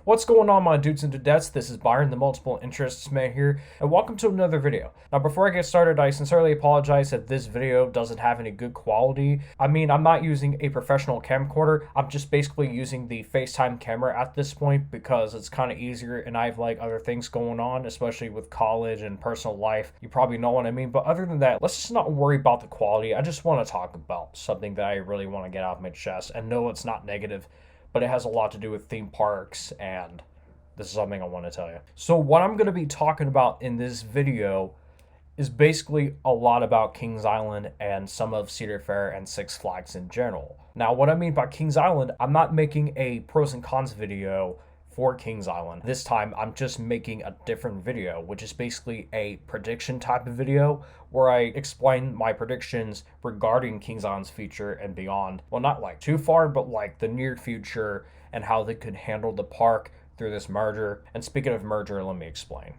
What's going on, my dudes and dudettes? This is Byron, the multiple interests man here, and welcome to another video. Now, before I get started, I sincerely apologize if this video doesn't have any good quality. I mean, I'm not using a professional camcorder. I'm just basically using the FaceTime camera at this point because it's kind of easier, and I have like other things going on, especially with college and personal life. You probably know what I mean, but other than that, let's just not worry about the quality. I just want to talk about something that I really want to get off my chest, and no, it's not negative, but it has a lot to do with theme parks, and this is something I want to tell you. So what I'm going to be talking about in this video is basically a lot about Kings Island and some of Cedar Fair and Six Flags in general. Now, what I mean by Kings Island, I'm not making a pros and cons video for Kings Island. This time, I'm just making a different video, which is basically a prediction type of video where I explain my predictions regarding Kings Island's future and beyond. Well, not like too far, but like the near future and how they could handle the park through this merger. And speaking of merger, let me explain.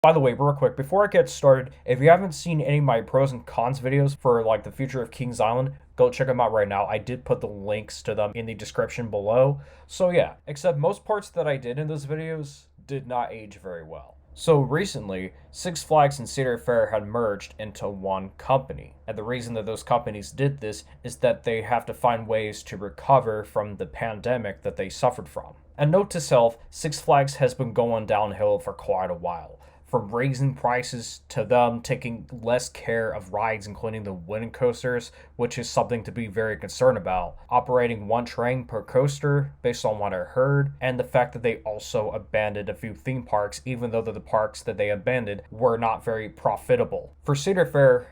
By the way, real quick, before I get started, if you haven't seen any of my pros and cons videos for like the future of Kings Island, go check them out right now. I did put the links to them in the description below. So yeah, except most parts that I did in those videos did not age very well. So recently, Six Flags and Cedar Fair had merged into one company. And the reason that those companies did this is that they have to find ways to recover from the pandemic that they suffered from. And note to self, Six Flags has been going downhill for quite a while. From raising prices to them taking less care of rides, including the wooden coasters, which is something to be very concerned about. Operating one train per coaster, based on what I heard, and the fact that they also abandoned a few theme parks, even though the parks that they abandoned were not very profitable. For Cedar Fair,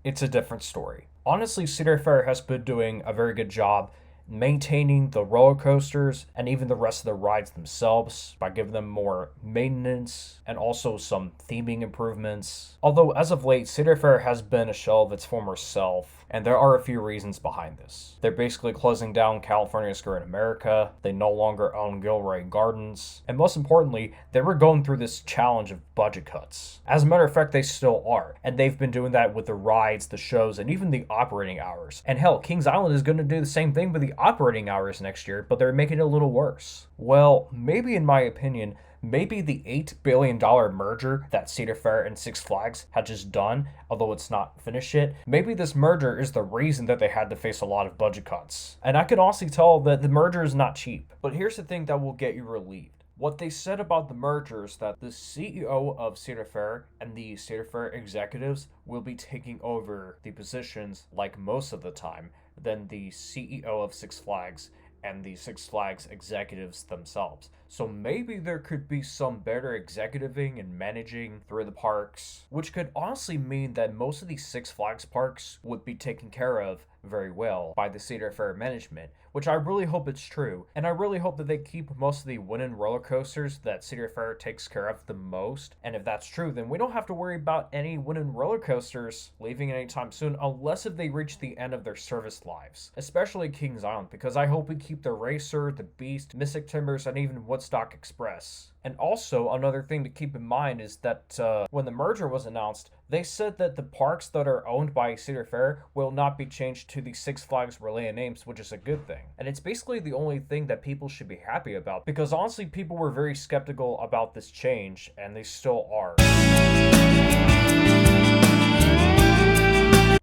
it's a different story. Honestly, Cedar Fair has been doing a very good job maintaining the roller coasters and even the rest of the rides themselves by giving them more maintenance and also some theming improvements. Although as of late, Cedar Fair has been a shell of its former self, and there are a few reasons behind this. They're basically closing down California Square in America, they no longer own Gilroy Gardens, and most importantly, they were going through this challenge of budget cuts. As a matter of fact, they still are, and they've been doing that with the rides, the shows, and even the operating hours. And hell, Kings Island is going to do the same thing with the operating hours next year, but they're making it a little worse. Well, maybe in my opinion, maybe the $8 billion merger that Cedar Fair and Six Flags had just done, although it's not finished yet, maybe this merger is the reason that they had to face a lot of budget cuts. And I can honestly tell that the merger is not cheap. But here's the thing that will get you relieved. What they said about the merger is that the CEO of Cedar Fair and the Cedar Fair executives will be taking over the positions, like most of the time, than the CEO of Six Flags and the Six Flags executives themselves. So maybe there could be some better executiving and managing through the parks, which could honestly mean that most of these Six Flags parks would be taken care of very well by the Cedar Fair management, which I really hope it's true. And I really hope that they keep most of the wooden roller coasters that Cedar Fair takes care of the most. And if that's true, then we don't have to worry about any wooden roller coasters leaving anytime soon, unless if they reach the end of their service lives, especially Kings Island, because I hope we keep the Racer, the Beast, Mystic Timbers, and even Woodstock Express. And also, another thing to keep in mind is that when the merger was announced, they said that the parks that are owned by Cedar Fair will not be changed to the Six Flags related names, which is a good thing. And it's basically the only thing that people should be happy about, because honestly, people were very skeptical about this change, and they still are.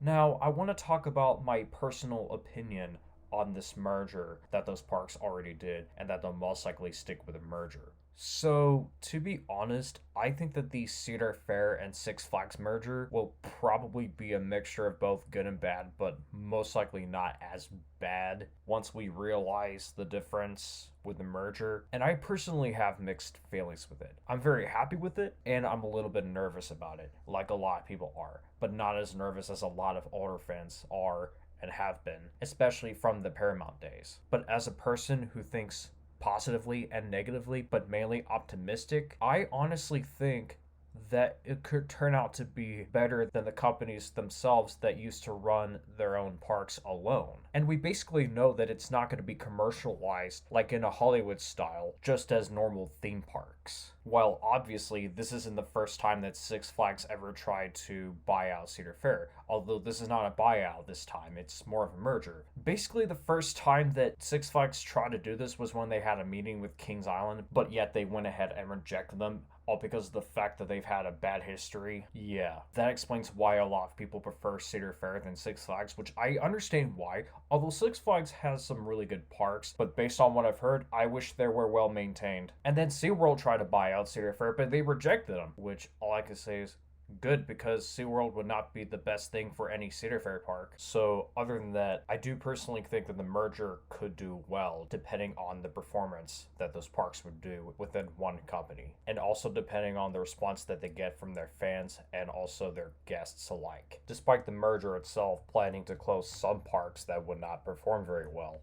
Now, I want to talk about my personal opinion on this merger that those parks already did, and that they'll most likely stick with a merger. So, to be honest, I think that the Cedar Fair and Six Flags merger will probably be a mixture of both good and bad, but most likely not as bad once we realize the difference with the merger. And I personally have mixed feelings with it. I'm very happy with it, and I'm a little bit nervous about it, like a lot of people are, but not as nervous as a lot of older fans are and have been, especially from the Paramount days. But as a person who thinks positively and negatively, but mainly optimistic, I honestly think that it could turn out to be better than the companies themselves that used to run their own parks alone. And we basically know that it's not going to be commercialized like in a Hollywood style, just as normal theme parks. While obviously this isn't the first time that Six Flags ever tried to buy out Cedar Fair, although this is not a buyout this time, it's more of a merger. Basically, the first time that Six Flags tried to do this was when they had a meeting with Kings Island, but yet they went ahead and rejected them, all because of the fact that they've had a bad history. Yeah, that explains why a lot of people prefer Cedar Fair than Six Flags, which I understand why. Although Six Flags has some really good parks, but based on what I've heard, I wish they were well maintained. And then SeaWorld tried to buy out Cedar Fair, but they rejected them, which all I can say is good, because SeaWorld would not be the best thing for any Cedar Fair park. So other than that, I do personally think that the merger could do well depending on the performance that those parks would do within one company, and also depending on the response that they get from their fans and also their guests alike, despite the merger itself planning to close some parks that would not perform very well.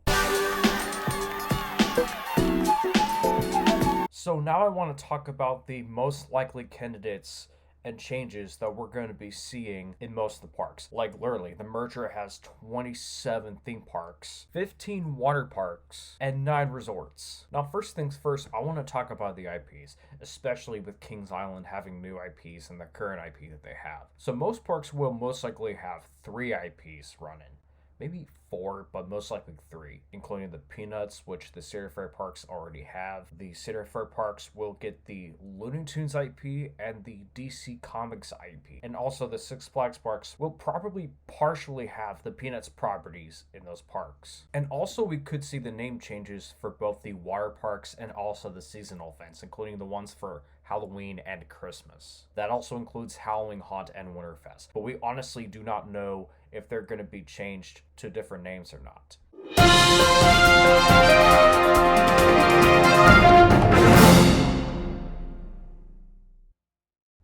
So now I want to talk about the most likely candidates and changes that we're going to be seeing in most of the parks. Like literally, the merger has 27 theme parks, 15 water parks, and 9 resorts. Now, first things first, I want to talk about the IPs, especially with Kings Island having new IPs and the current IP that they have. So most parks will most likely have 3 IPs running. Maybe 4, but most likely 3, including the Peanuts, which the Cedar Fair parks already have. The Cedar Fair parks will get the Looney Tunes IP and the DC Comics IP. And also the Six Flags parks will probably partially have the Peanuts properties in those parks. And also we could see the name changes for both the water parks and also the seasonal events, including the ones for Halloween and Christmas. That also includes Halloween Haunt and Winterfest. But we honestly do not know if they're going to be changed to different names or not.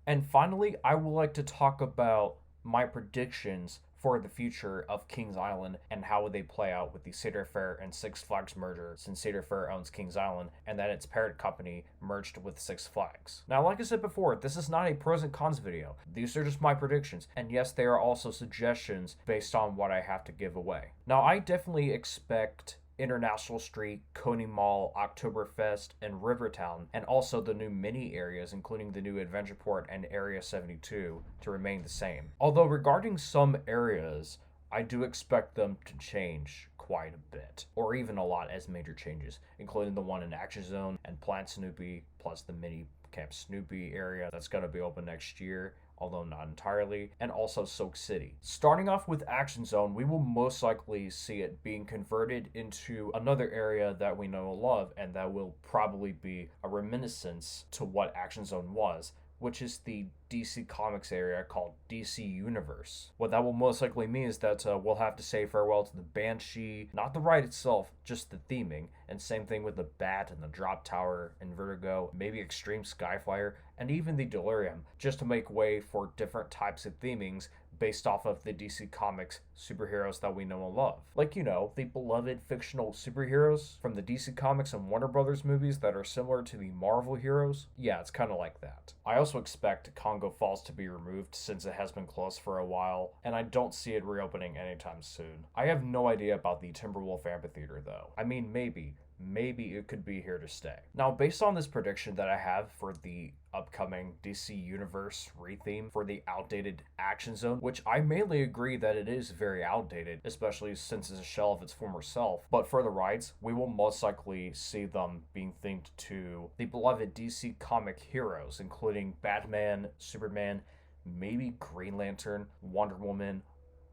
And finally, I would like to talk about my predictions for the future of Kings Island and how would they play out with the Cedar Fair and Six Flags merger, since Cedar Fair owns Kings Island and that its parent company merged with Six Flags. Now, like I said before, this is not a pros and cons video. These are just my predictions, and yes, they are also suggestions based on what I have to give away. Now, I definitely expect International Street, Coney Mall, Oktoberfest, and Rivertown, and also the new mini areas, including the new Adventureport and Area 72, to remain the same. Although regarding some areas, I do expect them to change quite a bit, or even a lot as major changes, including the one in Action Zone and Plant Snoopy, plus the mini Camp Snoopy area that's going to be open next year, although not entirely, and also Soak City. Starting off with Action Zone, we will most likely see it being converted into another area that we know and love, and that will probably be a reminiscence to what Action Zone was, which is the DC Comics area called DC Universe. What that will most likely mean is that we'll have to say farewell to the Banshee, not the ride itself, just the theming, and same thing with the Bat and the Drop Tower and Vertigo, maybe Extreme Skyflyer, and even the Delirium, just to make way for different types of themings based off of the DC Comics superheroes that we know and love. Like, you know, the beloved fictional superheroes from the DC Comics and Warner Brothers movies that are similar to the Marvel heroes. Yeah, it's kind of like that. I also expect Congo Falls to be removed since it has been closed for a while, and I don't see it reopening anytime soon. I have no idea about the Timberwolf Amphitheater though. I mean, maybe it could be here to stay. Now, based on this prediction that I have for the upcoming DC Universe retheme for the outdated Action Zone, which I mainly agree that it is very outdated, especially since it's a shell of its former self. But for the rides, we will most likely see them being themed to the beloved DC comic heroes, including Batman, Superman, maybe Green Lantern, Wonder Woman,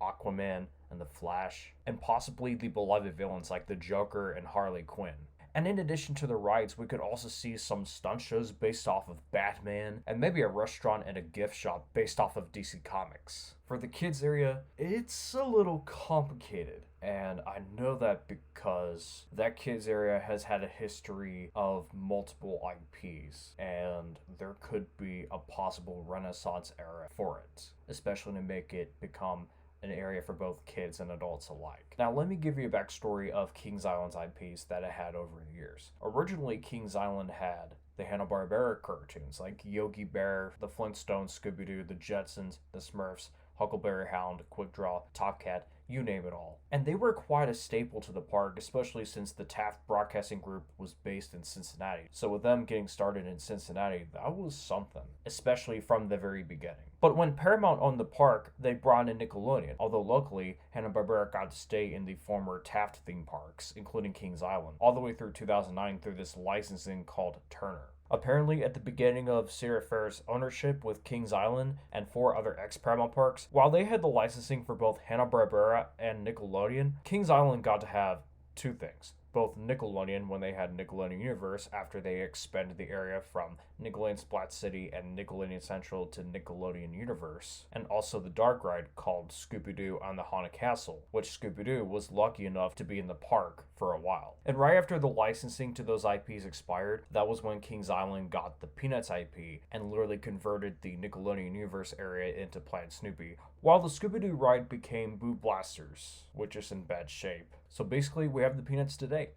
Aquaman, and the Flash, and possibly the beloved villains like the Joker and Harley Quinn. And in addition to the rides, we could also see some stunt shows based off of Batman, and maybe a restaurant and a gift shop based off of DC Comics. For the kids area, it's a little complicated, and I know that because that kids area has had a history of multiple IPs, and there could be a possible Renaissance era for it, especially to make it become an area for both kids and adults alike. Now, let me give you a backstory of Kings Island's IPs that it had over the years. Originally, Kings Island had the Hanna-Barbera cartoons like Yogi Bear, the Flintstones, Scooby-Doo, the Jetsons, the Smurfs, Huckleberry Hound, Quick Draw, Top Cat, you name it all. And they were quite a staple to the park, especially since the Taft Broadcasting Group was based in Cincinnati. So with them getting started in Cincinnati, that was something, especially from the very beginning. But when Paramount owned the park, they brought in Nickelodeon, although luckily, Hanna-Barbera got to stay in the former Taft theme parks, including Kings Island, all the way through 2009 through this licensing called Turner. Apparently, at the beginning of Cedar Fair's ownership with Kings Island and 4 other ex-Paramount parks, while they had the licensing for both Hanna-Barbera and Nickelodeon, Kings Island got to have 2 things. Both Nickelodeon when they had Nickelodeon Universe after they expanded the area from Nickelodeon Splat City and Nickelodeon Central to Nickelodeon Universe, and also the dark ride called Scooby-Doo on the Haunted Castle, which Scooby-Doo was lucky enough to be in the park for a while. And right after the licensing to those IPs expired, that was when Kings Island got the Peanuts IP and literally converted the Nickelodeon Universe area into Planet Snoopy, while the Scooby-Doo ride became Boo Blasters, which is in bad shape. So basically, we have the Peanuts today.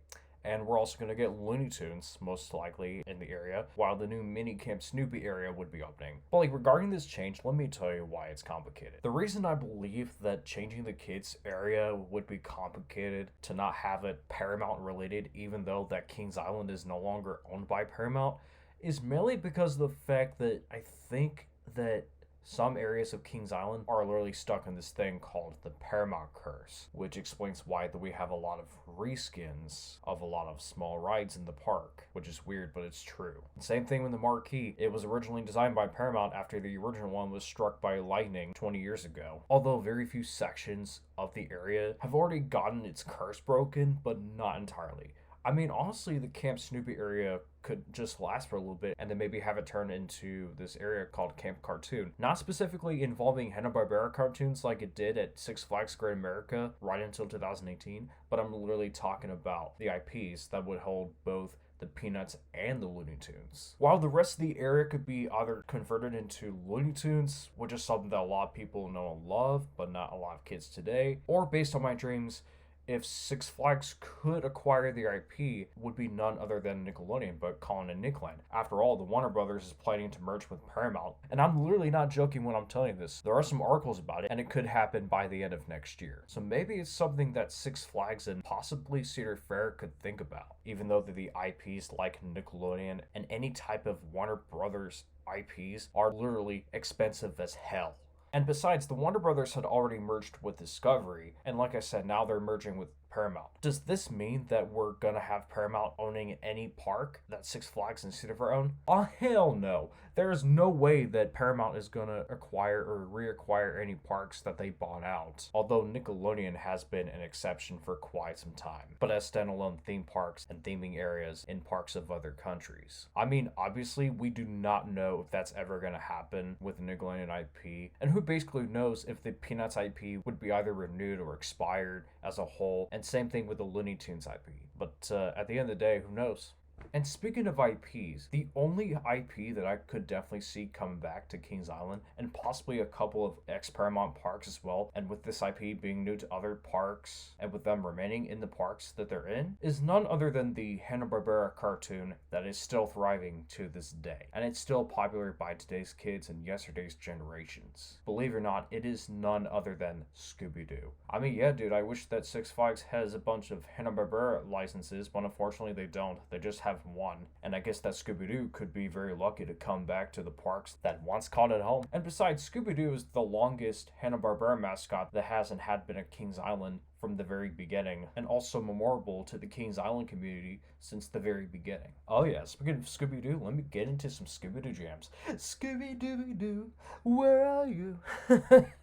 And we're also going to get Looney Tunes, most likely, in the area, while the new mini Camp Snoopy area would be opening. But regarding this change, let me tell you why it's complicated. The reason I believe that changing the kids area would be complicated to not have it Paramount related, even though that Kings Island is no longer owned by Paramount, is mainly because of the fact that I think that some areas of Kings Island are literally stuck in this thing called the Paramount Curse, which explains why we have a lot of reskins of a lot of small rides in the park, which is weird, but it's true. Same thing with the Marquee. It was originally designed by Paramount after the original one was struck by lightning 20 years ago. Although very few sections of the area have already gotten its curse broken, but not entirely. I mean, honestly, the Camp Snoopy area could just last for a little bit and then maybe have it turn into this area called Camp Cartoon. Not specifically involving Hanna-Barbera cartoons like it did at Six Flags Great America right until 2018, but I'm literally talking about the IPs that would hold both the Peanuts and the Looney Tunes. While the rest of the area could be either converted into Looney Tunes, which is something that a lot of people know and love, but not a lot of kids today, or based on my dreams, if Six Flags could acquire the IP, would be none other than Nickelodeon, but calling it Nickland. After all, the Warner Brothers is planning to merge with Paramount, and I'm literally not joking when I'm telling you this. There are some articles about it, and it could happen by the end of next year. So maybe it's something that Six Flags and possibly Cedar Fair could think about, even though the IPs like Nickelodeon and any type of Warner Brothers IPs are literally expensive as hell. And besides, the Warner Brothers had already merged with Discovery, and like I said, now they're merging with Paramount. Does this mean that we're gonna have Paramount owning any park that Six Flags and Cedar Fair own? Oh, hell no. There is no way that Paramount is gonna acquire or reacquire any parks that they bought out, although Nickelodeon has been an exception for quite some time, but as standalone theme parks and theming areas in parks of other countries. I mean, obviously, we do not know if that's ever gonna happen with the Nickelodeon IP, and who basically knows if the Peanuts IP would be either renewed or expired as a whole, and same thing with the Looney Tunes IP. But at the end of the day, who knows? And speaking of IPs, the only IP that I could definitely see coming back to Kings Island, and possibly a couple of ex-Paramount parks as well, and with this IP being new to other parks, and with them remaining in the parks that they're in, is none other than the Hanna-Barbera cartoon that is still thriving to this day. And it's still popular by today's kids and yesterday's generations. Believe it or not, it is none other than Scooby-Doo. I mean, yeah, dude, I wish that Six Flags has a bunch of Hanna-Barbera licenses, but unfortunately they don't. They just have one, and I guess that Scooby-Doo could be very lucky to come back to the parks that once called it home. And besides, Scooby-Doo is the longest Hanna-Barbera mascot that hasn't had been at Kings Island from the very beginning, and also memorable to the Kings Island community since the very beginning. Oh yeah, speaking of Scooby-Doo, let me get into some Scooby-Doo jams. Scooby-Doo, where are you?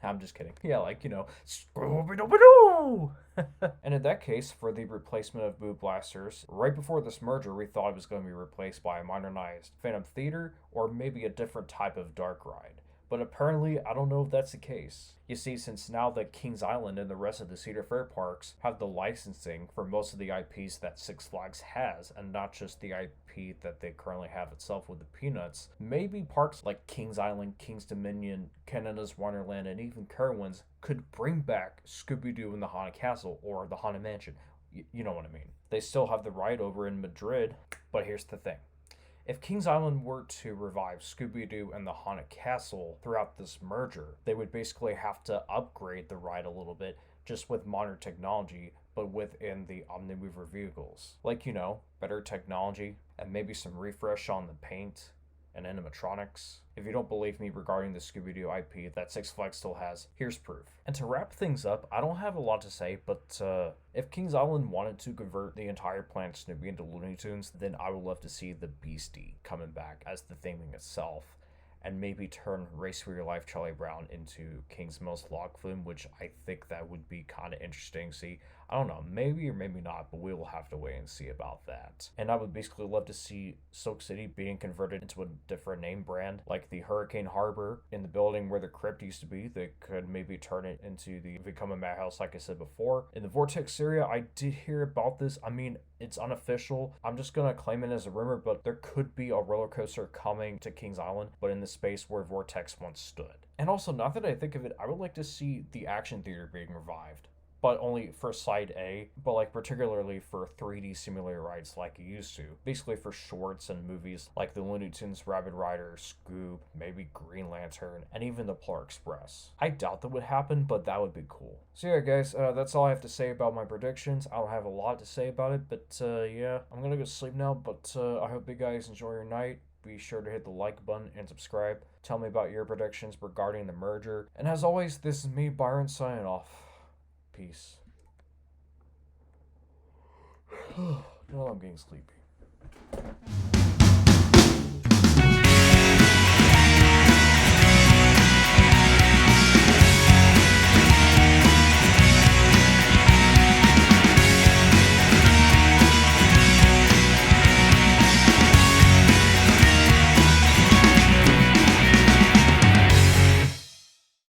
I'm just kidding. Yeah, like, Scooby-Doo! And in that case, for the replacement of Boo Blasters, right before this merger, we thought it was going to be replaced by a modernized Phantom Theater, or maybe a different type of dark ride. But apparently, I don't know if that's the case. You see, since now that Kings Island and the rest of the Cedar Fair parks have the licensing for most of the IPs that Six Flags has, and not just the IP that they currently have itself with the Peanuts, maybe parks like Kings Island, Kings Dominion, Canada's Wonderland, and even Carowinds could bring back Scooby-Doo in the Haunted Castle or the Haunted Mansion. You know what I mean. They still have the ride over in Madrid, but here's the thing. If Kings Island were to revive Scooby-Doo and the Haunted Castle throughout this merger, they would basically have to upgrade the ride a little bit just with modern technology, but within the Omnimover vehicles. Like, better technology and maybe some refresh on the paint and animatronics. If you don't believe me regarding the Scooby-Doo IP that Six Flags still has, here's proof. And to wrap things up, I don't have a lot to say, but if Kings Island wanted to convert the entire Planet Snoopy into Looney Tunes, then I would love to see the Beastie coming back as the theming itself, and maybe turn Race for Your Life Charlie Brown into King's Most Log Flume, which I think that would be kind of interesting to see. I don't know, maybe or maybe not, but we will have to wait and see about that. And I would basically love to see Silk City being converted into a different name brand, like the Hurricane Harbor in the building where the crypt used to be. They could maybe turn it into the Become a Madhouse, like I said before. In the Vortex area, I did hear about this. I mean, it's unofficial. I'm just gonna claim it as a rumor, but there could be a roller coaster coming to Kings Island, but in the space where Vortex once stood. And also, now that I think of it, I would like to see the action theater being revived, but only for Side A, but like particularly for 3D simulator rides like it used to. Basically for shorts and movies like the Looney Tunes Rabbit Rider, Scoob, maybe Green Lantern, and even the Polar Express. I doubt that would happen, but that would be cool. So yeah, guys, that's all I have to say about my predictions. I don't have a lot to say about it, but yeah, I'm gonna go sleep now, but I hope you guys enjoy your night. Be sure to hit the like button and subscribe. Tell me about your predictions regarding the merger. And as always, this is me, Byron, signing off. Peace. Now I'm getting sleepy.